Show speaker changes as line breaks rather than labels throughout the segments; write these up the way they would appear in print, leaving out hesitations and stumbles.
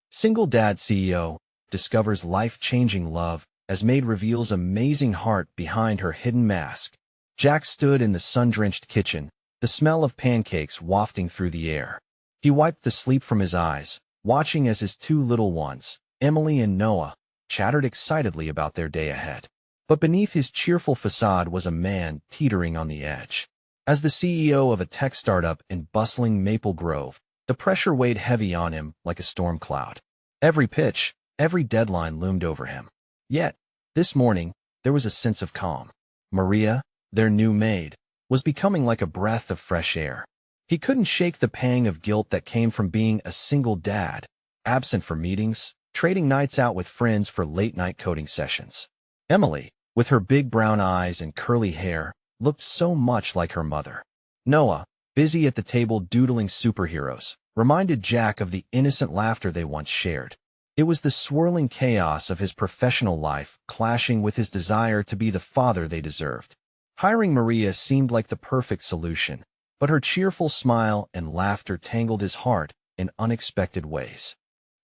Single dad CEO discovers life-changing love as Maid reveals amazing heart behind her hidden mask. Jack stood in the sun-drenched kitchen, the smell of pancakes wafting through the air. He wiped the sleep from his eyes, watching as his two little ones, Emily and Noah, chattered excitedly about their day ahead. But beneath his cheerful facade was a man teetering on the edge. As the CEO of a tech startup in bustling Maple Grove, the pressure weighed heavy on him like a storm cloud. Every pitch, every deadline loomed over him. Yet, this morning, there was a sense of calm. Maria, their new maid, was becoming like a breath of fresh air. He couldn't shake the pang of guilt that came from being a single dad, absent for meetings, trading nights out with friends for late-night coding sessions. Emily, with her big brown eyes and curly hair, looked so much like her mother. Noah, busy at the table doodling superheroes, reminded Jack of the innocent laughter they once shared. It was the swirling chaos of his professional life clashing with his desire to be the father they deserved. Hiring Maria seemed like the perfect solution, but her cheerful smile and laughter tangled his heart in unexpected ways.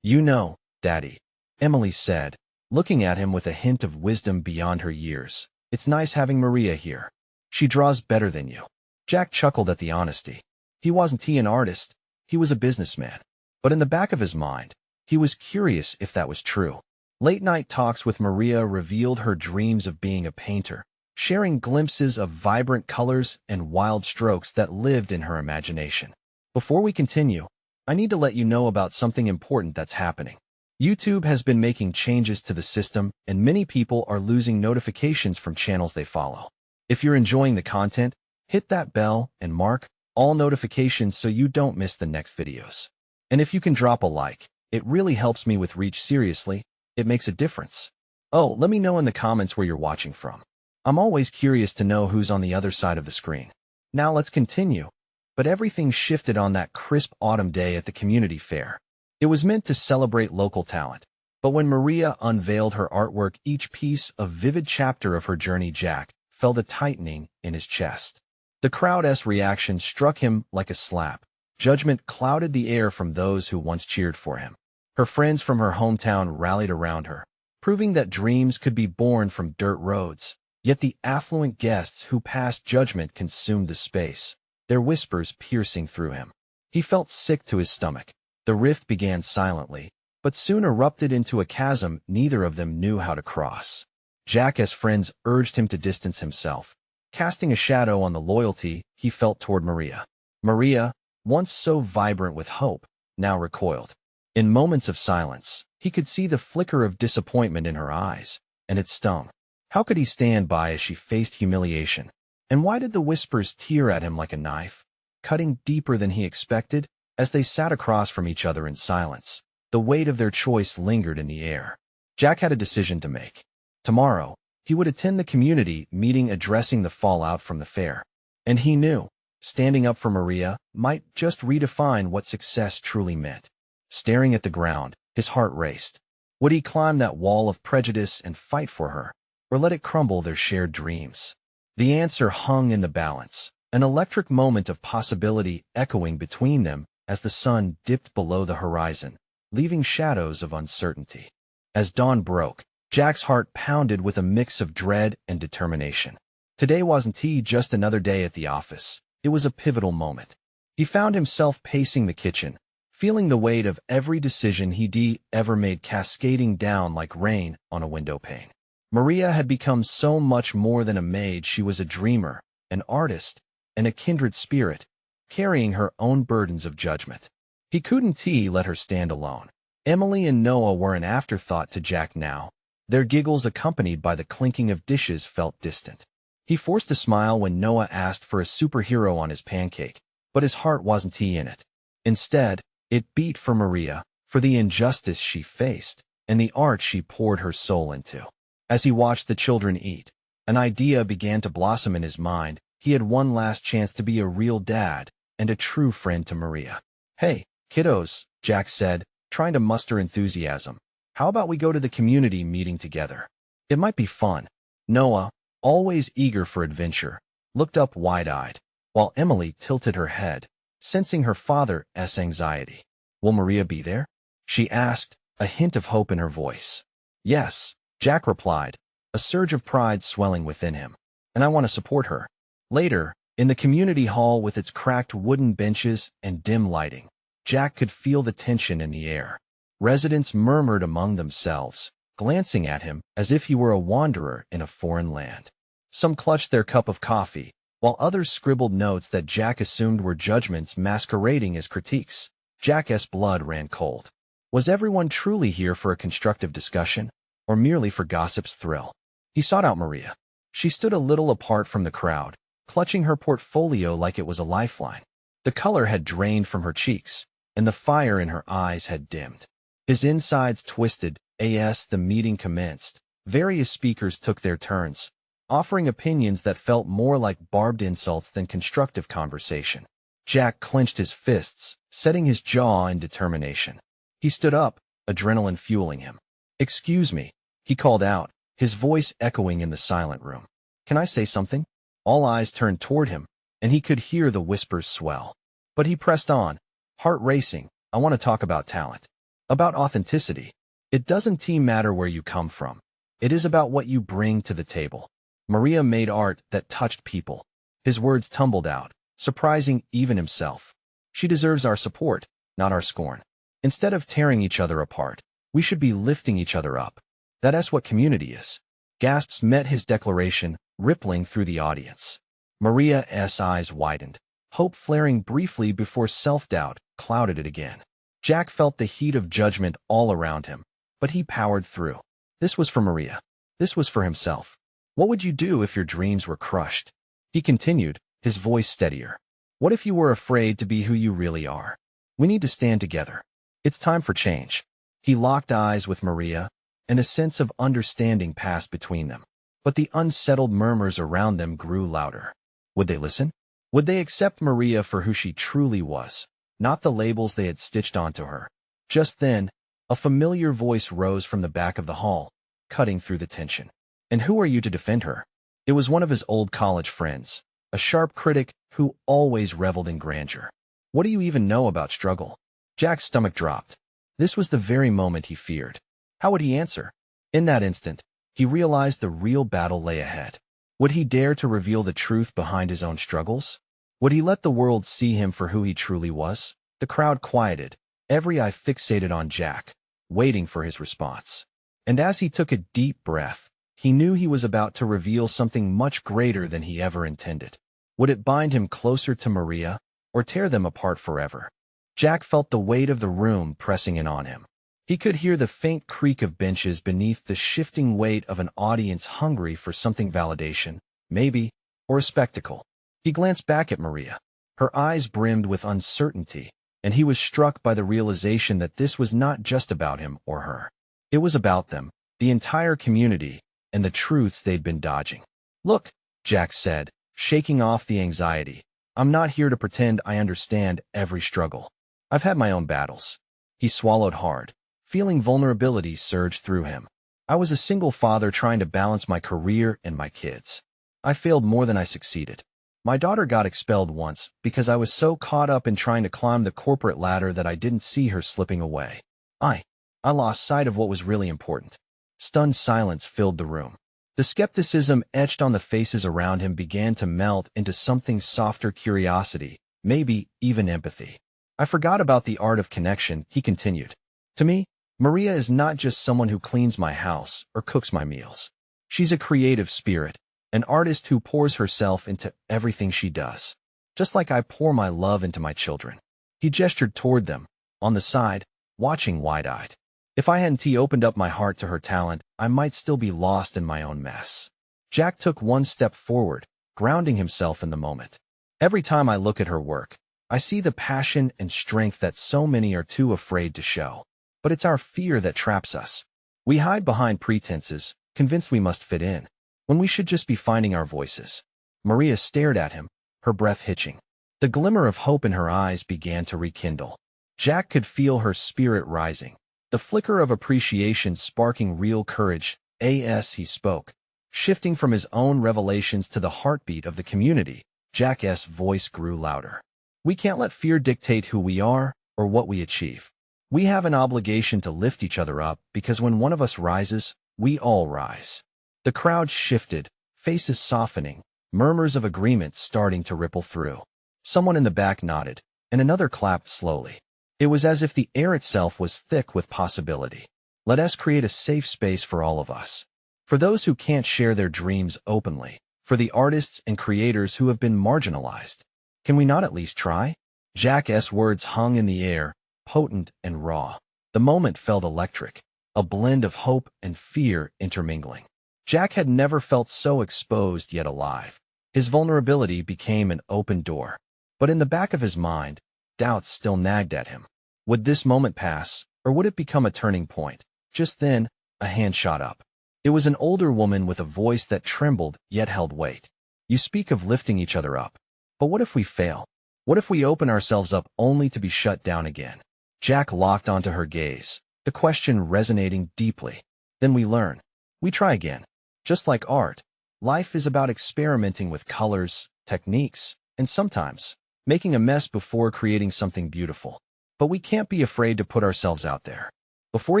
"You know, Daddy," Emily said, looking at him with a hint of wisdom beyond her years, "it's nice having Maria here. She draws better than you." Jack chuckled at the honesty. He wasn't an artist, he was a businessman. But in the back of his mind, he was curious if that was true. Late-night talks with Maria revealed her dreams of being a painter, sharing glimpses of vibrant colors and wild strokes that lived in her imagination. Before we continue, I need to let you know about something important that's happening. YouTube has been making changes to the system, and many people are losing notifications from channels they follow. If you're enjoying the content, hit that bell and mark all notifications so you don't miss the next videos. And if you can drop a like, it really helps me with reach. Seriously, it makes a difference. Oh, let me know in the comments where you're watching from. I'm always curious to know who's on the other side of the screen. Now let's continue. But everything shifted on that crisp autumn day at the community fair. It was meant to celebrate local talent. But when Maria unveiled her artwork, each piece a vivid chapter of her journey, Jack felt a tightening in his chest. The crowd's reaction struck him like a slap. Judgment clouded the air from those who once cheered for him. Her friends from her hometown rallied around her, proving that dreams could be born from dirt roads. Yet the affluent guests who passed judgment consumed the space, their whispers piercing through him. He felt sick to his stomach. The rift began silently, but soon erupted into a chasm neither of them knew how to cross. Jack's friends urged him to distance himself, casting a shadow on the loyalty he felt toward Maria. Maria, once so vibrant with hope, now recoiled. In moments of silence, he could see the flicker of disappointment in her eyes, and it stung. How could he stand by as she faced humiliation? And why did the whispers tear at him like a knife, cutting deeper than he expected? As they sat across from each other in silence, the weight of their choice lingered in the air. Jack had a decision to make. Tomorrow, he would attend the community meeting addressing the fallout from the fair. And he knew, standing up for Maria might just redefine what success truly meant. Staring at the ground, his heart raced. Would he climb that wall of prejudice and fight for her, or let it crumble their shared dreams? The answer hung in the balance, an electric moment of possibility echoing between them as the sun dipped below the horizon, leaving shadows of uncertainty. As dawn broke, Jack's heart pounded with a mix of dread and determination. Today wasn't just another day at the office. It was a pivotal moment. He found himself pacing the kitchen, feeling the weight of every decision he'd ever made cascading down like rain on a window pane. Maria had become so much more than a maid. She was a dreamer, an artist, and a kindred spirit, carrying her own burdens of judgment. He couldn't let her stand alone. Emily and Noah were an afterthought to Jack now. Their giggles accompanied by the clinking of dishes felt distant. He forced a smile when Noah asked for a superhero on his pancake, but his heart wasn't in it. Instead, it beat for Maria, for the injustice she faced, and the art she poured her soul into. As he watched the children eat, an idea began to blossom in his mind. He had one last chance to be a real dad and a true friend to Maria. "Hey, kiddos," Jack said, trying to muster enthusiasm. "How about we go to the community meeting together? It might be fun." Noah, always eager for adventure, looked up wide-eyed, while Emily tilted her head, sensing her father's anxiety. "Will Maria be there?" she asked, a hint of hope in her voice. Yes, Jack replied, a surge of pride swelling within him. And I want to support her. Later, in the community hall with its cracked wooden benches and dim lighting, Jack could feel the tension in the air. Residents murmured among themselves, glancing at him as if he were a wanderer in a foreign land. Some clutched their cup of coffee, while others scribbled notes that Jack assumed were judgments masquerading as critiques. Jack's blood ran cold. Was everyone truly here for a constructive discussion, or merely for gossip's thrill? He sought out Maria. She stood a little apart from the crowd, clutching her portfolio like it was a lifeline. The color had drained from her cheeks, and the fire in her eyes had dimmed. His insides twisted as the meeting commenced. Various speakers took their turns, offering opinions that felt more like barbed insults than constructive conversation. Jack clenched his fists, setting his jaw in determination. He stood up, adrenaline fueling him. "Excuse me," he called out, his voice echoing in the silent room. "Can I say something?" All eyes turned toward him, and he could hear the whispers swell. But he pressed on, heart racing. "I want to talk about talent. About authenticity. It doesn't matter where you come from. It is about what you bring to the table." Maria made art that touched people. His words tumbled out, surprising even himself. "She deserves our support, not our scorn. Instead of tearing each other apart, we should be lifting each other up. That's what community is." Gasps met his declaration, rippling through the audience. Maria's eyes widened, hope flaring briefly before self-doubt clouded it again. Jack felt the heat of judgment all around him, but he powered through. This was for Maria. This was for himself. "What would you do if your dreams were crushed?" He continued, his voice steadier. "What if you were afraid to be who you really are? We need to stand together. It's time for change." He locked eyes with Maria, and a sense of understanding passed between them. But the unsettled murmurs around them grew louder. Would they listen? Would they accept Maria for who she truly was, not the labels they had stitched onto her? Just then, a familiar voice rose from the back of the hall, cutting through the tension. "And who are you to defend her?" It was one of his old college friends, a sharp critic who always reveled in grandeur. "What do you even know about struggle?" Jack's stomach dropped. This was the very moment he feared. How would he answer? In that instant, he realized the real battle lay ahead. Would he dare to reveal the truth behind his own struggles? Would he let the world see him for who he truly was? The crowd quieted, every eye fixated on Jack, waiting for his response. And as he took a deep breath, he knew he was about to reveal something much greater than he ever intended. Would it bind him closer to Maria, or tear them apart forever? Jack felt the weight of the room pressing in on him. He could hear the faint creak of benches beneath the shifting weight of an audience hungry for something validation, maybe, or a spectacle. He glanced back at Maria. Her eyes brimmed with uncertainty, and he was struck by the realization that this was not just about him or her. It was about them, the entire community, and the truths they'd been dodging. "Look," Jack said, shaking off the anxiety. "I'm not here to pretend I understand every struggle. I've had my own battles." He swallowed hard, feeling vulnerability surge through him. "I was a single father trying to balance my career and my kids. I failed more than I succeeded. My daughter got expelled once because I was so caught up in trying to climb the corporate ladder that I didn't see her slipping away. I lost sight of what was really important." Stunned silence filled the room. The skepticism etched on the faces around him began to melt into something softer: curiosity, maybe even empathy. "I forgot about the art of connection," he continued. "To me, Maria is not just someone who cleans my house or cooks my meals. She's a creative spirit, an artist who pours herself into everything she does, just like I pour my love into my children." He gestured toward them, on the side, watching wide-eyed. "If I hadn't opened up my heart to her talent, I might still be lost in my own mess." Jack took one step forward, grounding himself in the moment. "Every time I look at her work, I see the passion and strength that so many are too afraid to show. But it's our fear that traps us. We hide behind pretenses, convinced we must fit in, when we should just be finding our voices." Maria stared at him, her breath hitching. The glimmer of hope in her eyes began to rekindle. Jack could feel her spirit rising, the flicker of appreciation sparking real courage. As he spoke, shifting from his own revelations to the heartbeat of the community, Jack's voice grew louder. "We can't let fear dictate who we are or what we achieve. We have an obligation to lift each other up because when one of us rises, we all rise. The crowd shifted, faces softening, murmurs of agreement starting to ripple through. Someone in the back nodded, and another clapped slowly. It was as if the air itself was thick with possibility. Let us create a safe space for all of us. For those who can't share their dreams openly, for the artists and creators who have been marginalized. Can we not at least try? Jack's words hung in the air, potent and raw. The moment felt electric, a blend of hope and fear intermingling. Jack had never felt so exposed yet alive. His vulnerability became an open door. But in the back of his mind, doubts still nagged at him. Would this moment pass, or would it become a turning point? Just then, a hand shot up. It was an older woman with a voice that trembled yet held weight. You speak of lifting each other up. But what if we fail? What if we open ourselves up only to be shut down again? Jack locked onto her gaze, the question resonating deeply. Then we learn. We try again. Just like art, life is about experimenting with colors, techniques, and sometimes making a mess before creating something beautiful. But we can't be afraid to put ourselves out there. Before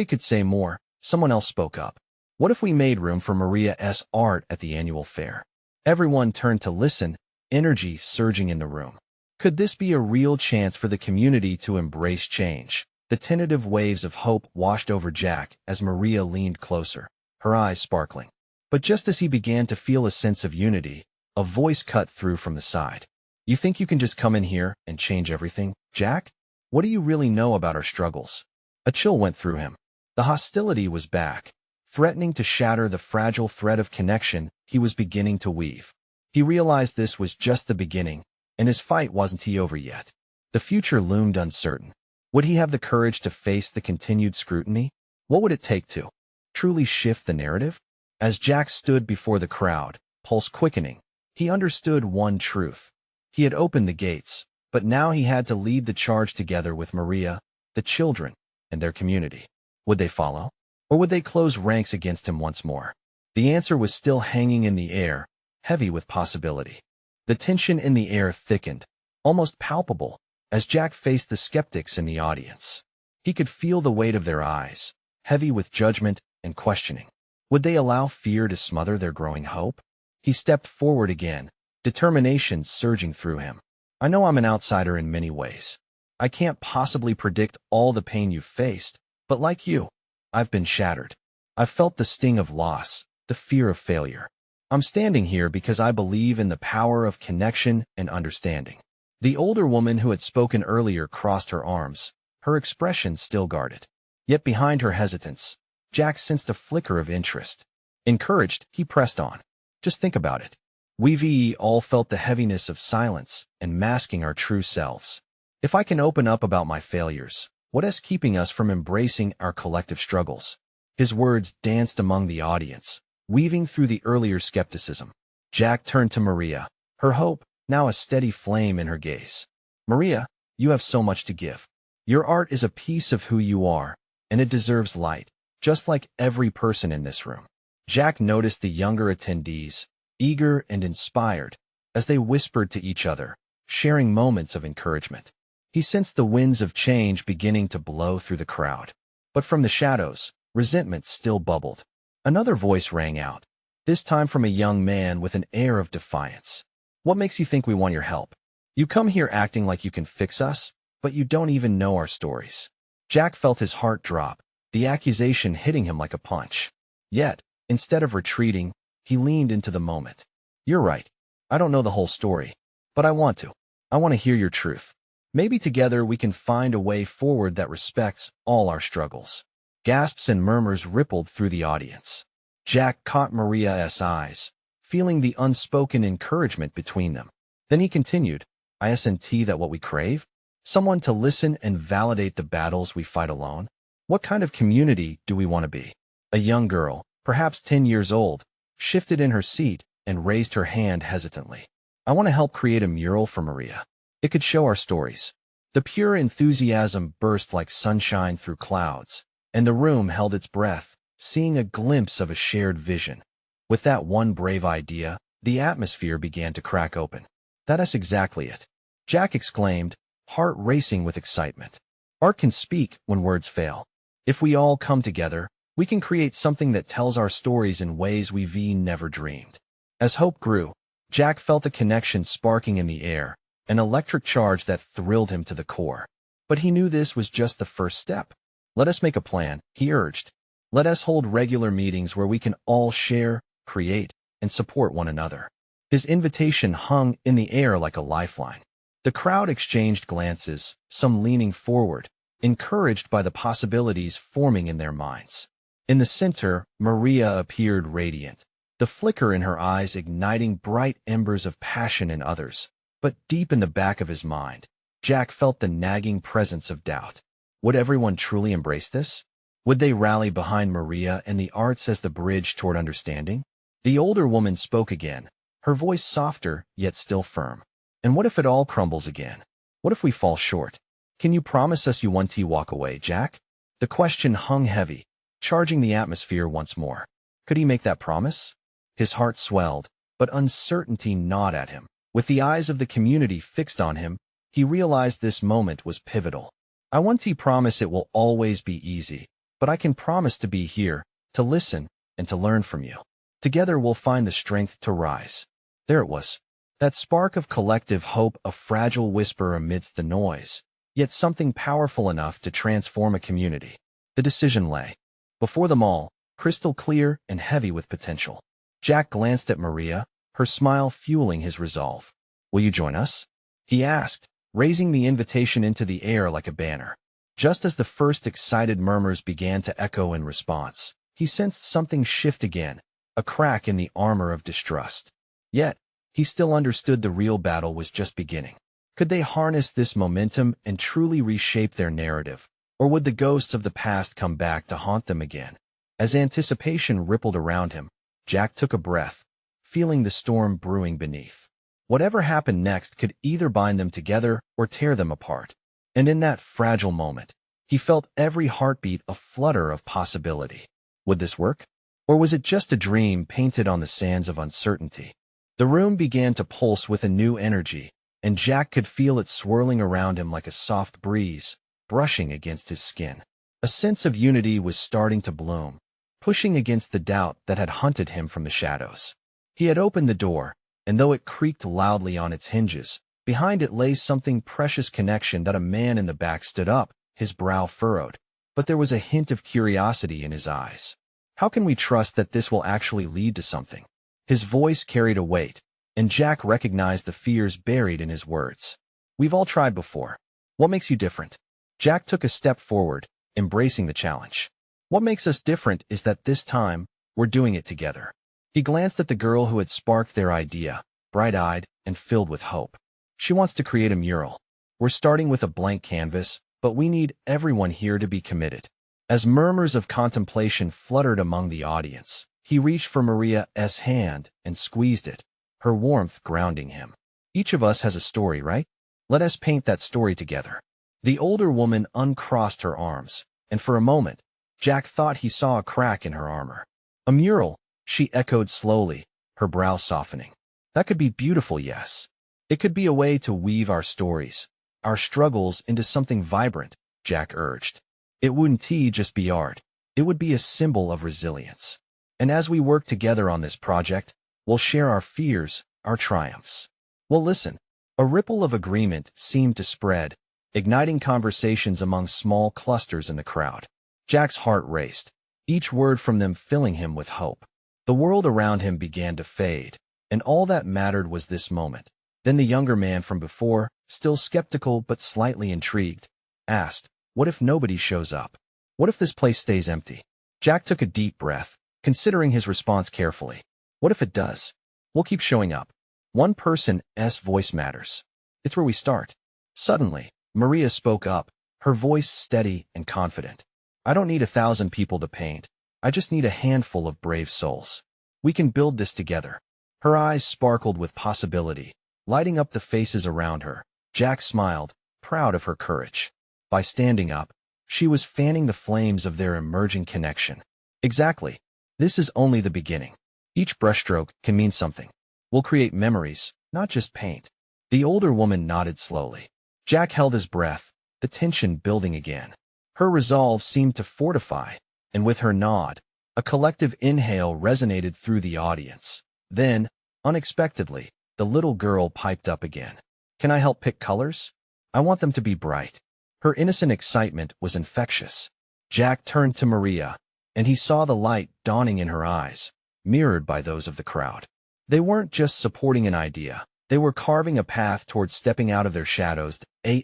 he could say more, someone else spoke up. What if we made room for Maria's art at the annual fair? Everyone turned to listen, energy surging in the room. Could this be a real chance for the community to embrace change? The tentative waves of hope washed over Jack as Maria leaned closer, her eyes sparkling. But just as he began to feel a sense of unity, a voice cut through from the side. You think you can just come in here and change everything, Jack? What do you really know about our struggles? A chill went through him. The hostility was back, threatening to shatter the fragile thread of connection he was beginning to weave. He realized this was just the beginning, and his fight wasn't over yet. The future loomed uncertain. Would he have the courage to face the continued scrutiny? What would it take to truly shift the narrative? As Jack stood before the crowd, pulse quickening, he understood one truth. He had opened the gates, but now he had to lead the charge together with Maria, the children, and their community. Would they follow? Or would they close ranks against him once more? The answer was still hanging in the air, heavy with possibility. The tension in the air thickened, almost palpable, as Jack faced the skeptics in the audience. He could feel the weight of their eyes, heavy with judgment and questioning. Would they allow fear to smother their growing hope? He stepped forward again, determination surging through him. I know I'm an outsider in many ways. I can't possibly predict all the pain you've faced, but like you, I've been shattered. I've felt the sting of loss, the fear of failure. I'm standing here because I believe in the power of connection and understanding. The older woman who had spoken earlier crossed her arms, her expression still guarded. Yet behind her hesitance, Jack sensed a flicker of interest. Encouraged, he pressed on. Just think about it. We've all felt the heaviness of silence and masking our true selves. If I can open up about my failures, what is keeping us from embracing our collective struggles? His words danced among the audience, weaving through the earlier skepticism. Jack turned to Maria, her hope now a steady flame in her gaze. Maria, you have so much to give. Your art is a piece of who you are, and it deserves light, just like every person in this room. Jack noticed the younger attendees, eager and inspired, as they whispered to each other, sharing moments of encouragement. He sensed the winds of change beginning to blow through the crowd. But from the shadows, resentment still bubbled. Another voice rang out, this time from a young man with an air of defiance. What makes you think we want your help? You come here acting like you can fix us, but you don't even know our stories. Jack felt his heart drop, the accusation hitting him like a punch. Yet, instead of retreating, he leaned into the moment. You're right. I don't know the whole story, but I want to. I want to hear your truth. Maybe together we can find a way forward that respects all our struggles. Gasps and murmurs rippled through the audience. Jack caught Maria's eyes, feeling the unspoken encouragement between them. Then he continued, Isn't that what we crave? Someone to listen and validate the battles we fight alone? What kind of community do we want to be? A young girl, perhaps 10 years old, shifted in her seat and raised her hand hesitantly. I want to help create a mural for Maria. It could show our stories. The pure enthusiasm burst like sunshine through clouds, and the room held its breath, seeing a glimpse of a shared vision. With that one brave idea, the atmosphere began to crack open. That is exactly it. Jack exclaimed, heart racing with excitement. Art can speak when words fail. If we all come together, we can create something that tells our stories in ways we've never dreamed. As hope grew, Jack felt a connection sparking in the air, an electric charge that thrilled him to the core. But he knew this was just the first step. Let us make a plan, he urged. Let us hold regular meetings where we can all share, create, and support one another. His invitation hung in the air like a lifeline. The crowd exchanged glances, some leaning forward, encouraged by the possibilities forming in their minds. In the center, Maria appeared radiant, the flicker in her eyes igniting bright embers of passion in others. But deep in the back of his mind, Jack felt the nagging presence of doubt. Would everyone truly embrace this? Would they rally behind Maria and the arts as the bridge toward understanding? The older woman spoke again, her voice softer yet still firm. And what if it all crumbles again? What if we fall short? Can you promise us you won't walk away, Jack? The question hung heavy, charging the atmosphere once more. Could he make that promise? His heart swelled, but uncertainty gnawed at him. With the eyes of the community fixed on him, he realized this moment was pivotal. I won't promise it will always be easy, but I can promise to be here, to listen, and to learn from you. Together we'll find the strength to rise. There it was. That spark of collective hope, a fragile whisper amidst the noise, yet something powerful enough to transform a community. The decision lay before them all, crystal clear and heavy with potential. Jack glanced at Maria, her smile fueling his resolve. Will you join us? He asked, raising the invitation into the air like a banner. Just as the first excited murmurs began to echo in response, he sensed something shift again, a crack in the armor of distrust. Yet, he still understood the real battle was just beginning. Could they harness this momentum and truly reshape their narrative, or would the ghosts of the past come back to haunt them again? As anticipation rippled around him, Jack took a breath, feeling the storm brewing beneath. Whatever happened next could either bind them together or tear them apart. And in that fragile moment, he felt every heartbeat a flutter of possibility. Would this work? Or was it just a dream painted on the sands of uncertainty? The room began to pulse with a new energy, and Jack could feel it swirling around him like a soft breeze, brushing against his skin. A sense of unity was starting to bloom, pushing against the doubt that had hunted him from the shadows. He had opened the door, and though it creaked loudly on its hinges, behind it lay something precious connection that a man in the back stood up, his brow furrowed. But there was a hint of curiosity in his eyes. How can we trust that this will actually lead to something? His voice carried a weight, and Jack recognized the fears buried in his words. We've all tried before. What makes you different? Jack took a step forward, embracing the challenge. What makes us different is that this time, we're doing it together. He glanced at the girl who had sparked their idea, bright-eyed and filled with hope. She wants to create a mural. We're starting with a blank canvas, but we need everyone here to be committed. As murmurs of contemplation fluttered among the audience, he reached for Maria's hand and squeezed it, her warmth grounding him. Each of us has a story, right? Let us paint that story together. The older woman uncrossed her arms, and for a moment, Jack thought he saw a crack in her armor. A mural, she echoed slowly, her brow softening. That could be beautiful, yes. It could be a way to weave our stories, our struggles into something vibrant, Jack urged. It wouldn't just be art. It would be a symbol of resilience. And as we work together on this project, we'll share our fears, our triumphs. Well, listen. A ripple of agreement seemed to spread, igniting conversations among small clusters in the crowd. Jack's heart raced, each word from them filling him with hope. The world around him began to fade, and all that mattered was this moment. Then the younger man from before, still skeptical but slightly intrigued, asked, "What if nobody shows up? What if this place stays empty?" Jack took a deep breath, considering his response carefully. What if it does? We'll keep showing up. One person's voice matters. It's where we start. Suddenly, Maria spoke up, her voice steady and confident. I don't need 1,000 people to paint. I just need a handful of brave souls. We can build this together. Her eyes sparkled with possibility, lighting up the faces around her. Jack smiled, proud of her courage. By standing up, she was fanning the flames of their emerging connection. Exactly. This is only the beginning. Each brushstroke can mean something. We'll create memories, not just paint. The older woman nodded slowly. Jack held his breath, the tension building again. Her resolve seemed to fortify, and with her nod, a collective inhale resonated through the audience. Then, unexpectedly, the little girl piped up again. "Can I help pick colors? I want them to be bright." Her innocent excitement was infectious. Jack turned to Maria, and he saw the light dawning in her eyes, mirrored by those of the crowd. They weren't just supporting an idea. They were carving a path towards stepping out of their shadows.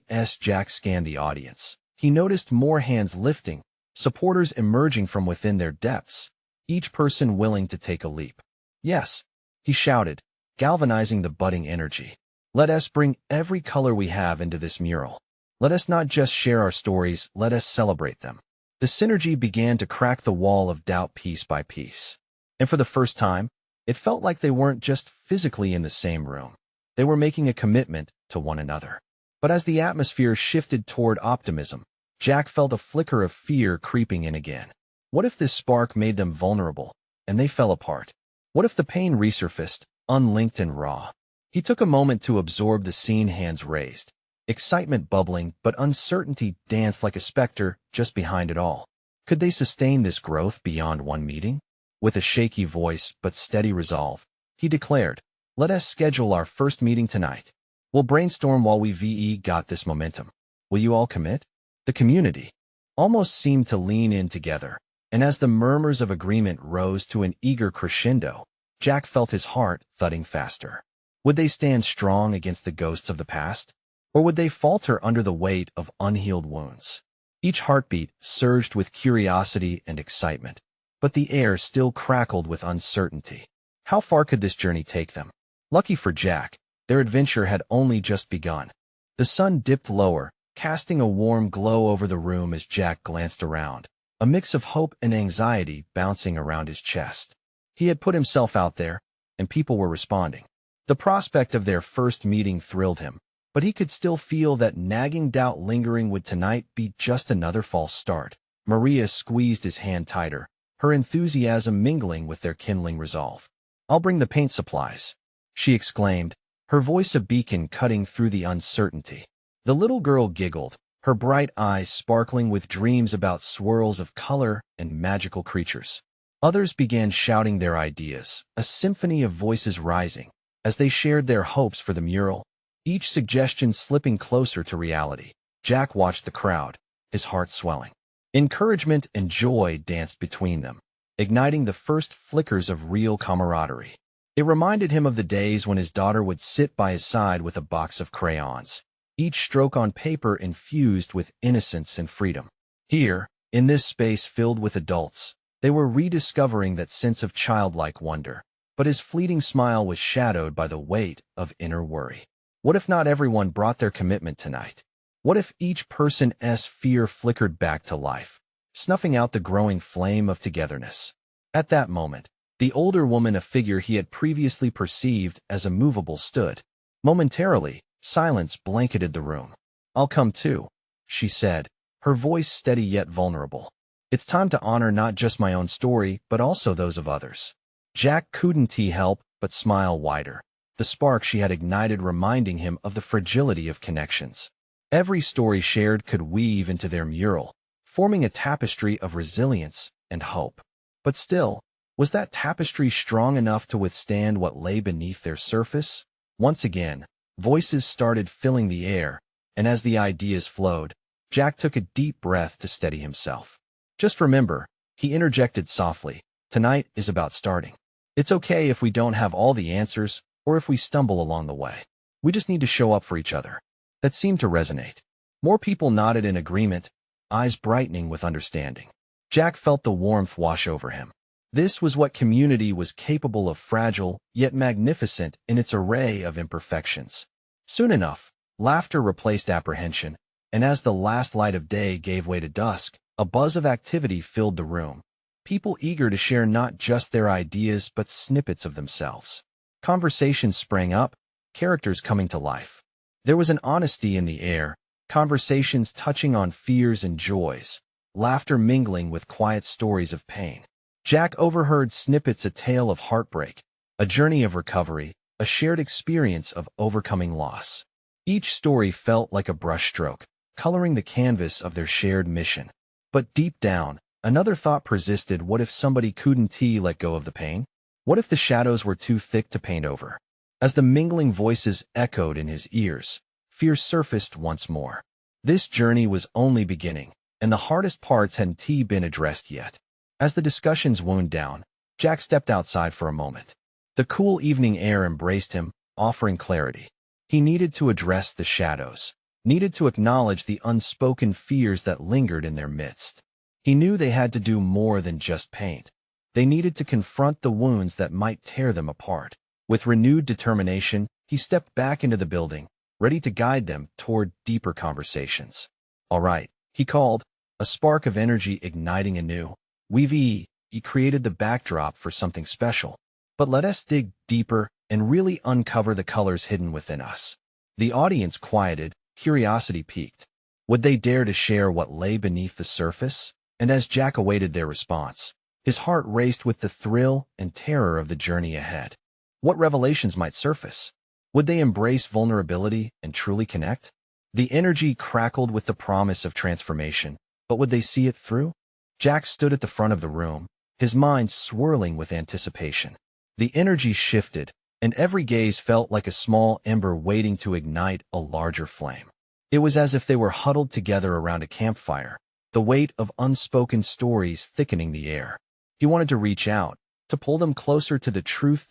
As Jack scanned the audience, he noticed more hands lifting, supporters emerging from within their depths, each person willing to take a leap. "Yes," he shouted, galvanizing the budding energy. "Let us bring every color we have into this mural. Let us not just share our stories, let us celebrate them." The synergy began to crack the wall of doubt piece by piece. And for the first time, it felt like they weren't just physically in the same room. They were making a commitment to one another. But as the atmosphere shifted toward optimism, Jack felt a flicker of fear creeping in again. What if this spark made them vulnerable, and they fell apart? What if the pain resurfaced, unlinked and raw? He took a moment to absorb the scene, hands raised. Excitement bubbling, but uncertainty danced like a specter just behind it all. Could they sustain this growth beyond one meeting? With a shaky voice but steady resolve, he declared, "Let us schedule our first meeting tonight. We'll brainstorm while we got this momentum. Will you all commit?" The community almost seemed to lean in together, and as the murmurs of agreement rose to an eager crescendo, Jack felt his heart thudding faster. Would they stand strong against the ghosts of the past? Or would they falter under the weight of unhealed wounds? Each heartbeat surged with curiosity and excitement, but the air still crackled with uncertainty. How far could this journey take them? Lucky for Jack, their adventure had only just begun. The sun dipped lower, casting a warm glow over the room as Jack glanced around, a mix of hope and anxiety bouncing around his chest. He had put himself out there, and people were responding. The prospect of their first meeting thrilled him, but he could still feel that nagging doubt lingering. Would tonight be just another false start? Maria squeezed his hand tighter, her enthusiasm mingling with their kindling resolve. "I'll bring the paint supplies," she exclaimed, her voice a beacon cutting through the uncertainty. The little girl giggled, her bright eyes sparkling with dreams about swirls of color and magical creatures. Others began shouting their ideas, a symphony of voices rising, as they shared their hopes for the mural, each suggestion slipping closer to reality. Jack watched the crowd, his heart swelling. Encouragement and joy danced between them, igniting the first flickers of real camaraderie. It reminded him of the days when his daughter would sit by his side with a box of crayons, each stroke on paper infused with innocence and freedom. Here, in this space filled with adults, they were rediscovering that sense of childlike wonder, but his fleeting smile was shadowed by the weight of inner worry. What if not everyone brought their commitment tonight? What if each person's fear flickered back to life, snuffing out the growing flame of togetherness? At that moment, the older woman, a figure he had previously perceived as immovable, stood. Momentarily, silence blanketed the room. "I'll come too," she said, her voice steady yet vulnerable. "It's time to honor not just my own story, but also those of others." Jack couldn't help but smile wider, the spark she had ignited reminding him of the fragility of connections. Every story shared could weave into their mural, forming a tapestry of resilience and hope. But still, was that tapestry strong enough to withstand what lay beneath their surface? Once again, voices started filling the air, and as the ideas flowed, Jack took a deep breath to steady himself. "Just remember," he interjected softly, "tonight is about starting. It's okay if we don't have all the answers, or if we stumble along the way. We just need to show up for each other." That seemed to resonate. More people nodded in agreement, eyes brightening with understanding. Jack felt the warmth wash over him. This was what community was capable of, fragile, yet magnificent in its array of imperfections. Soon enough, laughter replaced apprehension, and as the last light of day gave way to dusk, a buzz of activity filled the room. People eager to share not just their ideas but snippets of themselves. Conversations sprang up, characters coming to life. There was an honesty in the air, conversations touching on fears and joys, laughter mingling with quiet stories of pain. Jack overheard snippets, a tale of heartbreak, a journey of recovery, a shared experience of overcoming loss. Each story felt like a brushstroke, coloring the canvas of their shared mission. But deep down, another thought persisted. What if somebody couldn't let go of the pain? What if the shadows were too thick to paint over? As the mingling voices echoed in his ears, fear surfaced once more. This journey was only beginning, and the hardest parts hadn't been addressed yet. As the discussions wound down, Jack stepped outside for a moment. The cool evening air embraced him, offering clarity. He needed to address the shadows, needed to acknowledge the unspoken fears that lingered in their midst. He knew they had to do more than just paint. They needed to confront the wounds that might tear them apart. With renewed determination, he stepped back into the building, ready to guide them toward deeper conversations. "All right," he called, a spark of energy igniting anew. He created the backdrop for something special. But let us dig deeper and really uncover the colors hidden within us. The audience quieted, curiosity piqued. Would they dare to share what lay beneath the surface? And as Jack awaited their response, his heart raced with the thrill and terror of the journey ahead. What revelations might surface? Would they embrace vulnerability and truly connect? The energy crackled with the promise of transformation, but would they see it through? Jack stood at the front of the room, his mind swirling with anticipation. The energy shifted, and every gaze felt like a small ember waiting to ignite a larger flame. It was as if they were huddled together around a campfire, the weight of unspoken stories thickening the air. He wanted to reach out, to pull them closer to the truth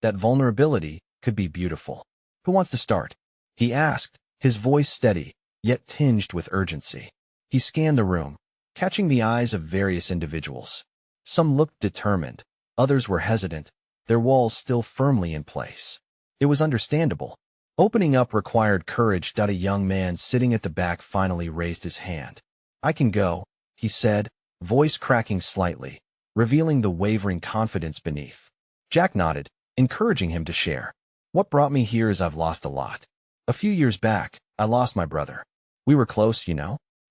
that vulnerability could be beautiful. "Who wants to start?" he asked, his voice steady, yet tinged with urgency. He scanned the room, catching the eyes of various individuals. Some looked determined, others were hesitant, their walls still firmly in place. It was understandable. Opening up required courage. A young man sitting at the back finally raised his hand. "I can go," he said, voice cracking slightly, revealing the wavering confidence beneath. Jack nodded, encouraging him to share. "What brought me here is I've lost a lot. A few years back, I lost my brother. We were close,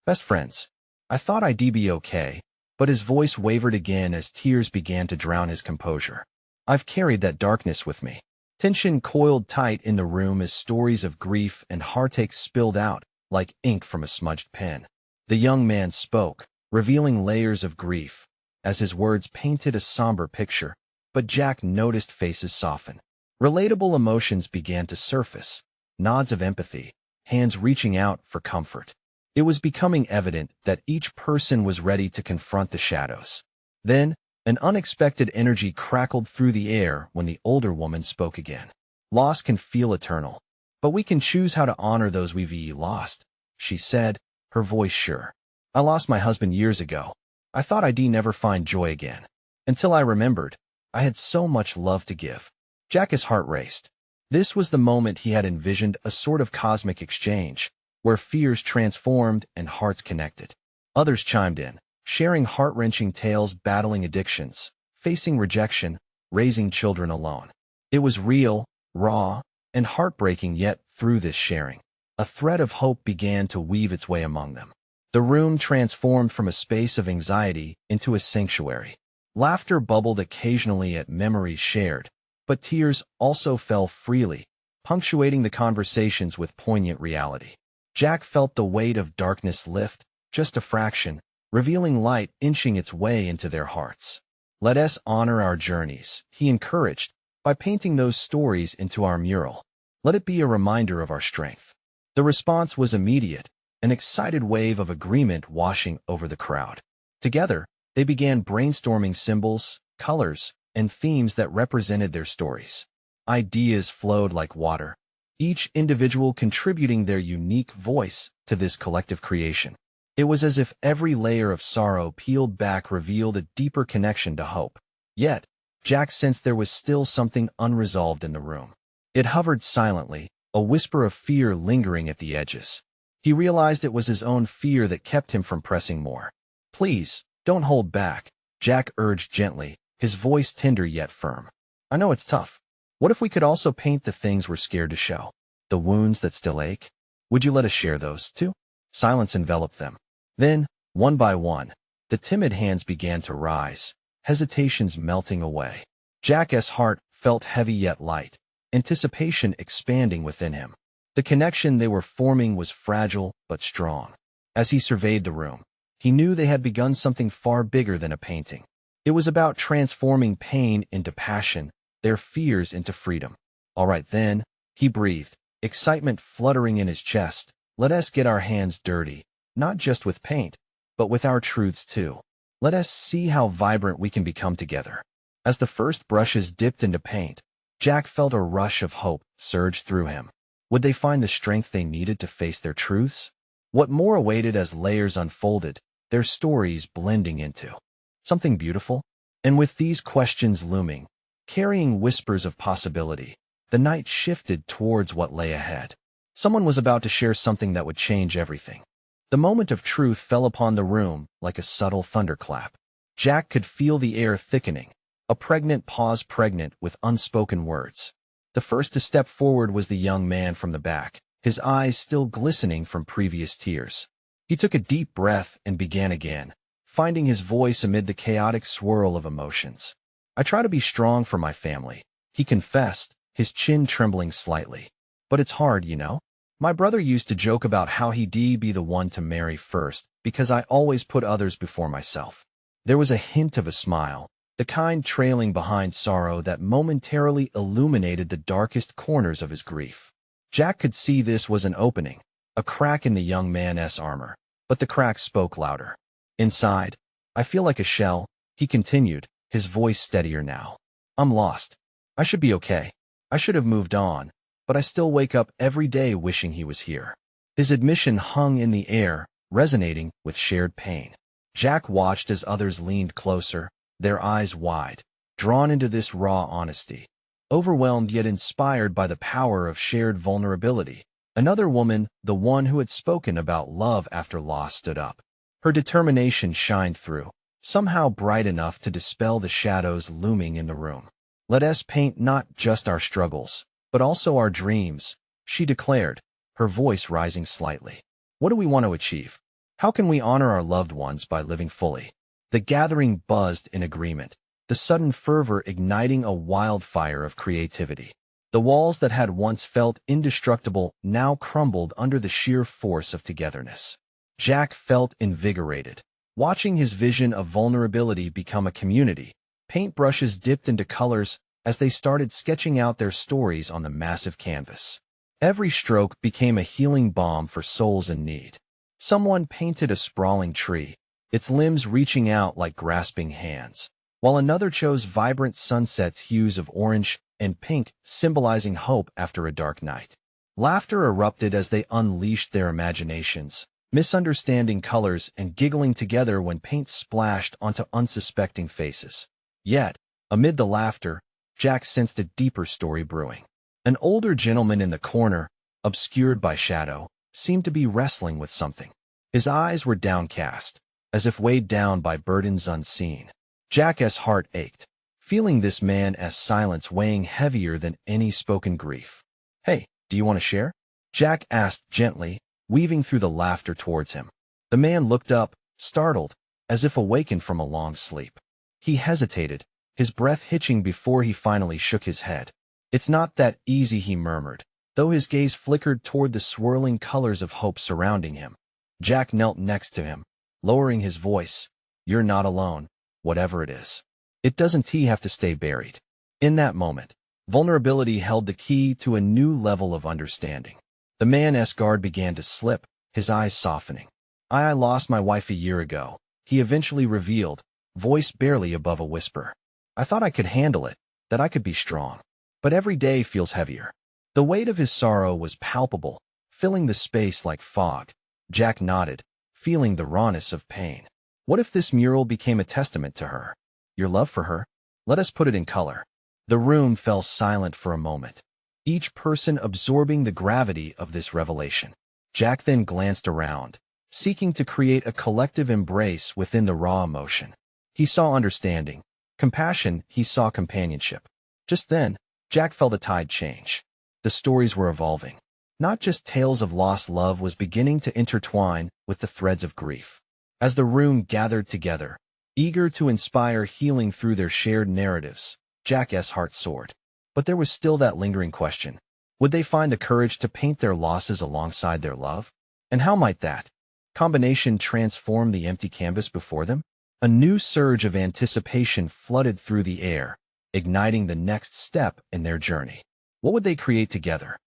best friends. I thought I'd be okay," but his voice wavered again as tears began to drown his composure. "I've carried that darkness with me." Tension coiled tight in the room as stories of grief and heartache spilled out, like ink from a smudged pen. The young man spoke, revealing layers of grief, as his words painted a somber picture, but Jack noticed faces soften. Relatable emotions began to surface, nods of empathy, hands reaching out for comfort. It was becoming evident that each person was ready to confront the shadows. Then, an unexpected energy crackled through the air when the older woman spoke again. "Loss can feel eternal, but we can choose how to honor those we've lost," she said, her voice sure. "I lost my husband years ago. I thought I'd never find joy again. Until I remembered, I had so much love to give." Jack's heart raced. This was the moment he had envisioned, a sort of cosmic exchange, where fears transformed and hearts connected. Others chimed in, sharing heart-wrenching tales, battling addictions, facing rejection, raising children alone. It was real, raw, and heartbreaking, yet through this sharing, a thread of hope began to weave its way among them. The room transformed from a space of anxiety into a sanctuary. Laughter bubbled occasionally at memories shared, but tears also fell freely, punctuating the conversations with poignant reality. Jack felt the weight of darkness lift, just a fraction, revealing light inching its way into their hearts. "Let us honor our journeys," he encouraged, "by painting those stories into our mural. Let it be a reminder of our strength." The response was immediate, an excited wave of agreement washing over the crowd. Together, they began brainstorming symbols, colors, and themes that represented their stories. Ideas flowed like water, each individual contributing their unique voice to this collective creation. It was as if every layer of sorrow peeled back revealed a deeper connection to hope. Yet, Jack sensed there was still something unresolved in the room. It hovered silently, a whisper of fear lingering at the edges. He realized it was his own fear that kept him from pressing more. "Please, don't hold back," Jack urged gently, his voice tender yet firm. "I know it's tough. What if we could also paint the things we're scared to show? The wounds that still ache? Would you let us share those, too?" Silence enveloped them. Then, one by one, the timid hands began to rise, hesitations melting away. Jack's heart felt heavy yet light, anticipation expanding within him. The connection they were forming was fragile but strong. As he surveyed the room, he knew they had begun something far bigger than a painting. It was about transforming pain into passion, their fears into freedom. All right then, he breathed, excitement fluttering in his chest. Let us get our hands dirty, not just with paint, but with our truths too. Let us see how vibrant we can become together. As the first brushes dipped into paint, Jack felt a rush of hope surge through him. Would they find the strength they needed to face their truths? What more awaited as layers unfolded, their stories blending into something beautiful? And with these questions looming, carrying whispers of possibility, the night shifted towards what lay ahead. Someone was about to share something that would change everything. The moment of truth fell upon the room like a subtle thunderclap. Jack could feel the air thickening, a pregnant pause pregnant with unspoken words. The first to step forward was the young man from the back, his eyes still glistening from previous tears. He took a deep breath and began again, finding his voice amid the chaotic swirl of emotions. I try to be strong for my family, he confessed, his chin trembling slightly. But it's hard, you know? My brother used to joke about how he'd be the one to marry first, because I always put others before myself. There was a hint of a smile, the kind trailing behind sorrow that momentarily illuminated the darkest corners of his grief. Jack could see this was an opening, a crack in the young man's armor, but the crack spoke louder. Inside, I feel like a shell, he continued, his voice steadier now. I'm lost. I should be okay. I should have moved on, but I still wake up every day wishing he was here. His admission hung in the air, resonating with shared pain. Jack watched as others leaned closer, their eyes wide, drawn into this raw honesty. Overwhelmed yet inspired by the power of shared vulnerability, another woman, the one who had spoken about love after loss, stood up. Her determination shined through, somehow bright enough to dispel the shadows looming in the room. Let us paint not just our struggles, but also our dreams, she declared, her voice rising slightly. What do we want to achieve? How can we honor our loved ones by living fully? The gathering buzzed in agreement, the sudden fervor igniting a wildfire of creativity. The walls that had once felt indestructible now crumbled under the sheer force of togetherness. Jack felt invigorated, watching his vision of vulnerability become a community. Paintbrushes dipped into colors as they started sketching out their stories on the massive canvas. Every stroke became a healing balm for souls in need. Someone painted a sprawling tree, its limbs reaching out like grasping hands, while another chose vibrant sunsets, hues of orange and pink, symbolizing hope after a dark night. Laughter erupted as they unleashed their imaginations, misunderstanding colors and giggling together when paint splashed onto unsuspecting faces. Yet, amid the laughter, Jack sensed a deeper story brewing. An older gentleman in the corner, obscured by shadow, seemed to be wrestling with something. His eyes were downcast, as if weighed down by burdens unseen. Jack's heart ached, feeling this man's silence weighing heavier than any spoken grief. Hey, do you want to share? Jack asked gently, weaving through the laughter towards him. The man looked up, startled, as if awakened from a long sleep. He hesitated, his breath hitching before he finally shook his head. It's not that easy, he murmured, though his gaze flickered toward the swirling colors of hope surrounding him. Jack knelt next to him, lowering his voice. You're not alone, whatever it is. It doesn't have to stay buried. In that moment, vulnerability held the key to a new level of understanding. The man's guard began to slip, his eyes softening. I lost my wife a year ago, he eventually revealed, voice barely above a whisper. I thought I could handle it, that I could be strong. But every day feels heavier. The weight of his sorrow was palpable, filling the space like fog. Jack nodded, feeling the rawness of pain. What if this mural became a testament to her? Your love for her? Let us put it in color. The room fell silent for a moment, each person absorbing the gravity of this revelation. Jack then glanced around, seeking to create a collective embrace within the raw emotion. He saw understanding, compassion, he saw companionship. Just then, Jack felt a tide change. The stories were evolving. Not just tales of lost love was beginning to intertwine with the threads of grief. As the room gathered together, eager to inspire healing through their shared narratives, Jack's heart soared. But there was still that lingering question. Would they find the courage to paint their losses alongside their love? And how might that combination transform the empty canvas before them? A new surge of anticipation flooded through the air, igniting the next step in their journey. What would they create together?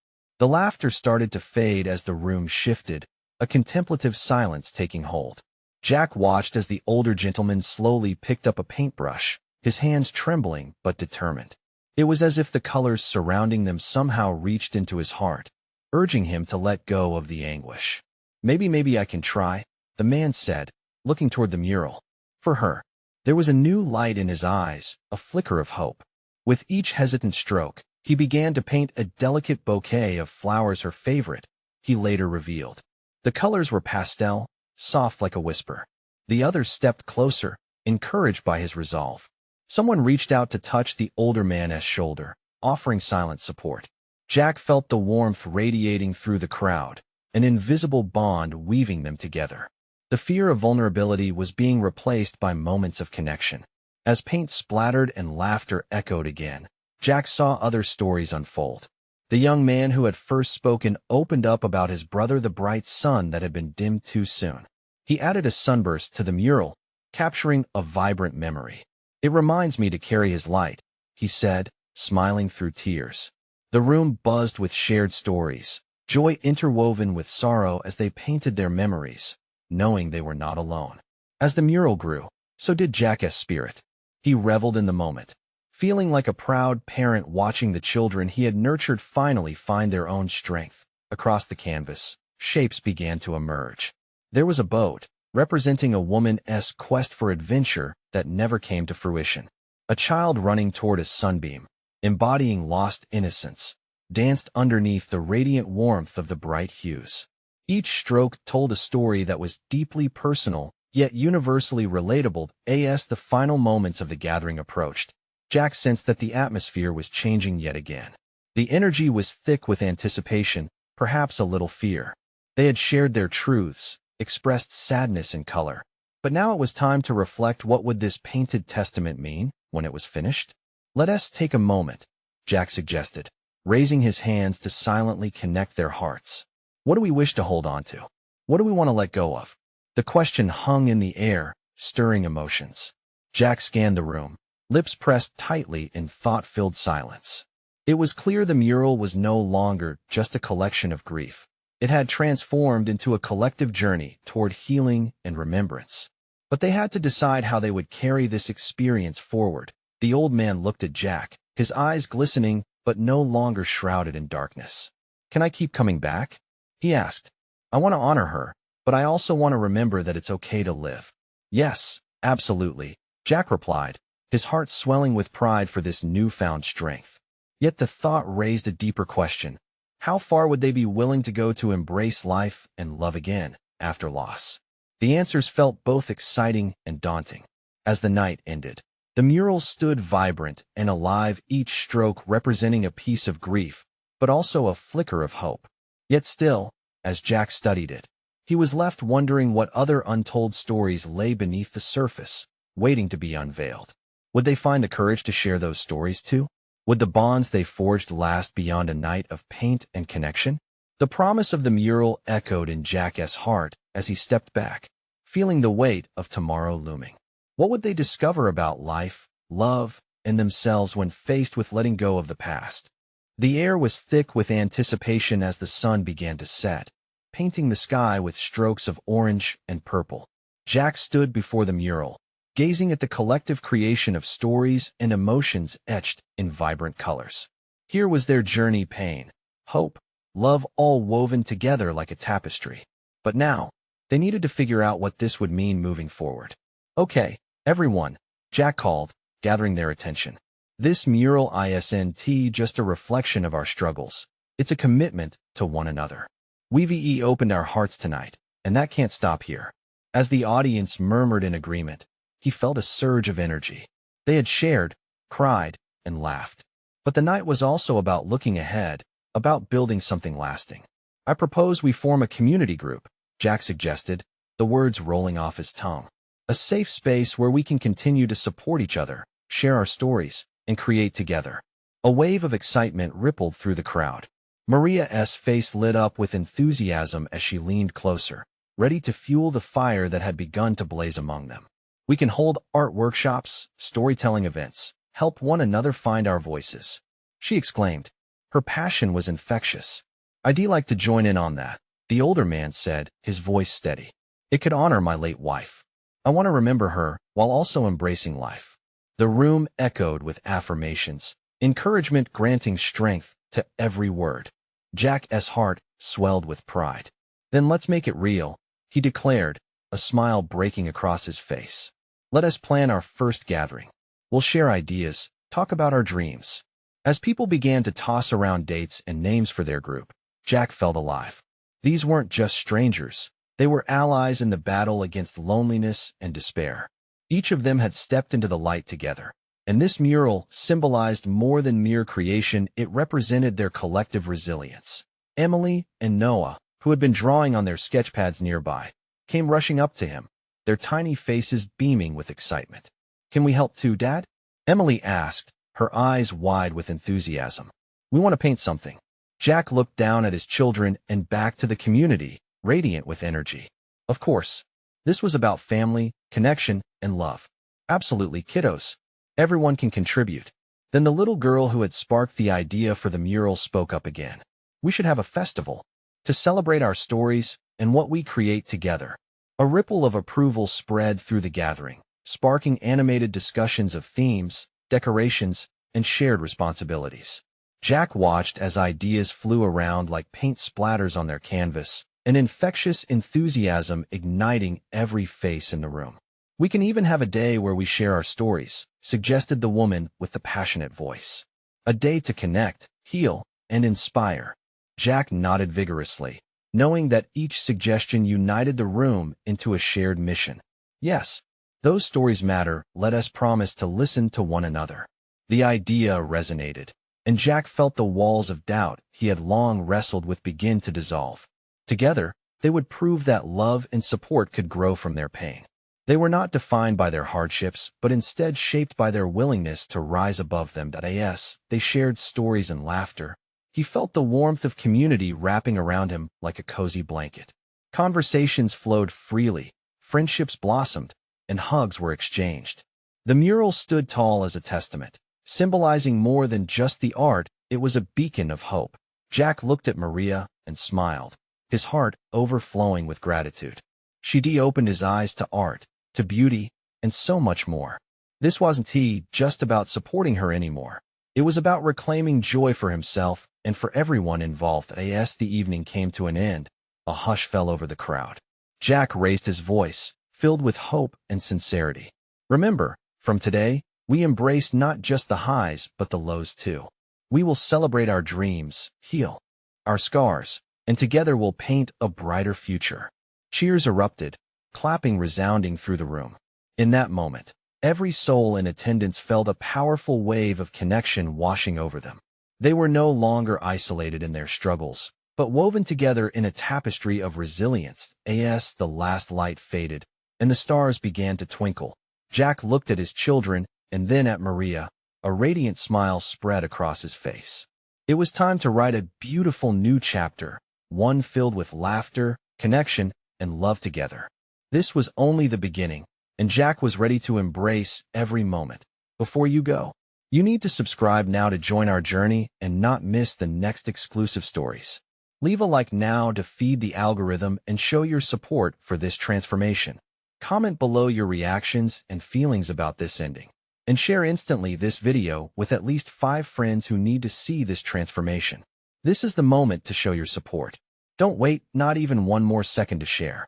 The laughter started to fade as the room shifted, a contemplative silence taking hold. Jack watched as the older gentleman slowly picked up a paintbrush, his hands trembling but determined. It was as if the colors surrounding them somehow reached into his heart, urging him to let go of the anguish. Maybe I can try, the man said, looking toward the mural. For her, there was a new light in his eyes, a flicker of hope. With each hesitant stroke, he began to paint a delicate bouquet of flowers her favorite, he later revealed. The colors were pastel, soft like a whisper. The others stepped closer, encouraged by his resolve. Someone reached out to touch the older man's shoulder, offering silent support. Jack felt the warmth radiating through the crowd, an invisible bond weaving them together. The fear of vulnerability was being replaced by moments of connection. As paint splattered and laughter echoed again, Jack saw other stories unfold. The young man who had first spoken opened up about his brother, the bright sun that had been dimmed too soon. He added a sunburst to the mural, capturing a vibrant memory. It reminds me to carry his light, he said, smiling through tears. The room buzzed with shared stories, joy interwoven with sorrow as they painted their memories, knowing they were not alone. As the mural grew, so did Jack's spirit. He reveled in the moment, feeling like a proud parent watching the children he had nurtured finally find their own strength. Across the canvas, shapes began to emerge. There was a boat, representing a woman's quest for adventure that never came to fruition. A child running toward a sunbeam, embodying lost innocence, danced underneath the radiant warmth of the bright hues. Each stroke told a story that was deeply personal, yet universally relatable. As the final moments of the gathering approached, Jack sensed that the atmosphere was changing yet again. The energy was thick with anticipation, perhaps a little fear. They had shared their truths, expressed sadness in color. But now it was time to reflect. What would this painted testament mean when it was finished? Let us take a moment, Jack suggested, raising his hands to silently connect their hearts. What do we wish to hold on to? What do we want to let go of? The question hung in the air, stirring emotions. Jack scanned the room, lips pressed tightly in thought-filled silence. It was clear the mural was no longer just a collection of grief. It had transformed into a collective journey toward healing and remembrance. But they had to decide how they would carry this experience forward. The old man looked at Jack, his eyes glistening but no longer shrouded in darkness. Can I keep coming back? He asked. I want to honor her, but I also want to remember that it's okay to live. Yes, absolutely, Jack replied, his heart swelling with pride for this newfound strength. Yet the thought raised a deeper question. How far would they be willing to go to embrace life and love again after loss? The answers felt both exciting and daunting. As the night ended, the mural stood vibrant and alive, each stroke representing a piece of grief, but also a flicker of hope. Yet still, as Jack studied it, he was left wondering what other untold stories lay beneath the surface, waiting to be unveiled. Would they find the courage to share those stories too? Would the bonds they forged last beyond a night of paint and connection? The promise of the mural echoed in Jack's heart as he stepped back, feeling the weight of tomorrow looming. What would they discover about life, love, and themselves when faced with letting go of the past? The air was thick with anticipation as the sun began to set, painting the sky with strokes of orange and purple. Jack stood before the mural, gazing at the collective creation of stories and emotions etched in vibrant colors. Here was their journey: pain, hope, love, all woven together like a tapestry. But now, they needed to figure out what this would mean moving forward. Okay, everyone, Jack called, gathering their attention. This mural isn't just a reflection of our struggles. It's a commitment to one another. We've opened our hearts tonight, and that can't stop here. As the audience murmured in agreement, he felt a surge of energy. They had shared, cried, and laughed. But the night was also about looking ahead, about building something lasting. I propose we form a community group, Jack suggested, the words rolling off his tongue. A safe space where we can continue to support each other, share our stories, and create together. A wave of excitement rippled through the crowd. Maria's face lit up with enthusiasm as she leaned closer, ready to fuel the fire that had begun to blaze among them. We can hold art workshops, storytelling events, help one another find our voices, she exclaimed. Her passion was infectious. I'd like to join in on that, the older man said, his voice steady. It could honor my late wife. I want to remember her while also embracing life. The room echoed with affirmations, encouragement granting strength to every word. Jack's heart swelled with pride. Then let's make it real, he declared, a smile breaking across his face. Let us plan our first gathering. We'll share ideas, talk about our dreams. As people began to toss around dates and names for their group, Jack felt alive. These weren't just strangers. They were allies in the battle against loneliness and despair. Each of them had stepped into the light together, and this mural symbolized more than mere creation. It represented their collective resilience. Emily and Noah, who had been drawing on their sketchpads nearby, came rushing up to him, their tiny faces beaming with excitement. Can we help too, Dad? Emily asked, her eyes wide with enthusiasm. We want to paint something. Jack looked down at his children and back to the community, radiant with energy. Of course, this was about family, connection, and love. Absolutely, kiddos. Everyone can contribute. Then the little girl who had sparked the idea for the mural spoke up again. We should have a festival to celebrate our stories and what we create together. A ripple of approval spread through the gathering, sparking animated discussions of themes, decorations, and shared responsibilities. Jack watched as ideas flew around like paint splatters on their canvas, an infectious enthusiasm igniting every face in the room. We can even have a day where we share our stories, suggested the woman with the passionate voice. A day to connect, heal, and inspire. Jack nodded vigorously, knowing that each suggestion united the room into a shared mission. Yes, those stories matter. Let us promise to listen to one another. The idea resonated, and Jack felt the walls of doubt he had long wrestled with begin to dissolve. Together, they would prove that love and support could grow from their pain. They were not defined by their hardships, but instead shaped by their willingness to rise above them. As they shared stories and laughter, he felt the warmth of community wrapping around him like a cozy blanket. Conversations flowed freely, friendships blossomed, and hugs were exchanged. The mural stood tall as a testament, symbolizing more than just the art. It was a beacon of hope. Jack looked at Maria and smiled, his heart overflowing with gratitude. She opened his eyes to art, to beauty, and so much more. This wasn't just about supporting her anymore. It was about reclaiming joy for himself and for everyone involved. As the evening came to an end, a hush fell over the crowd. Jack raised his voice, filled with hope and sincerity. Remember, from today, we embrace not just the highs but the lows too. We will celebrate our dreams, heal our scars, and together we'll paint a brighter future. Cheers erupted, clapping resounding through the room. In that moment, every soul in attendance felt a powerful wave of connection washing over them. They were no longer isolated in their struggles, but woven together in a tapestry of resilience. As the last light faded, and the stars began to twinkle, Jack looked at his children and then at Maria. A radiant smile spread across his face. It was time to write a beautiful new chapter, one filled with laughter, connection, and love together. This was only the beginning, and Jack was ready to embrace every moment. Before you go, you need to subscribe now to join our journey and not miss the next exclusive stories. Leave a like now to feed the algorithm and show your support for this transformation. Comment below your reactions and feelings about this ending, and share instantly this video with at least 5 friends who need to see this transformation. This is the moment to show your support. Don't wait, not even one more second to share.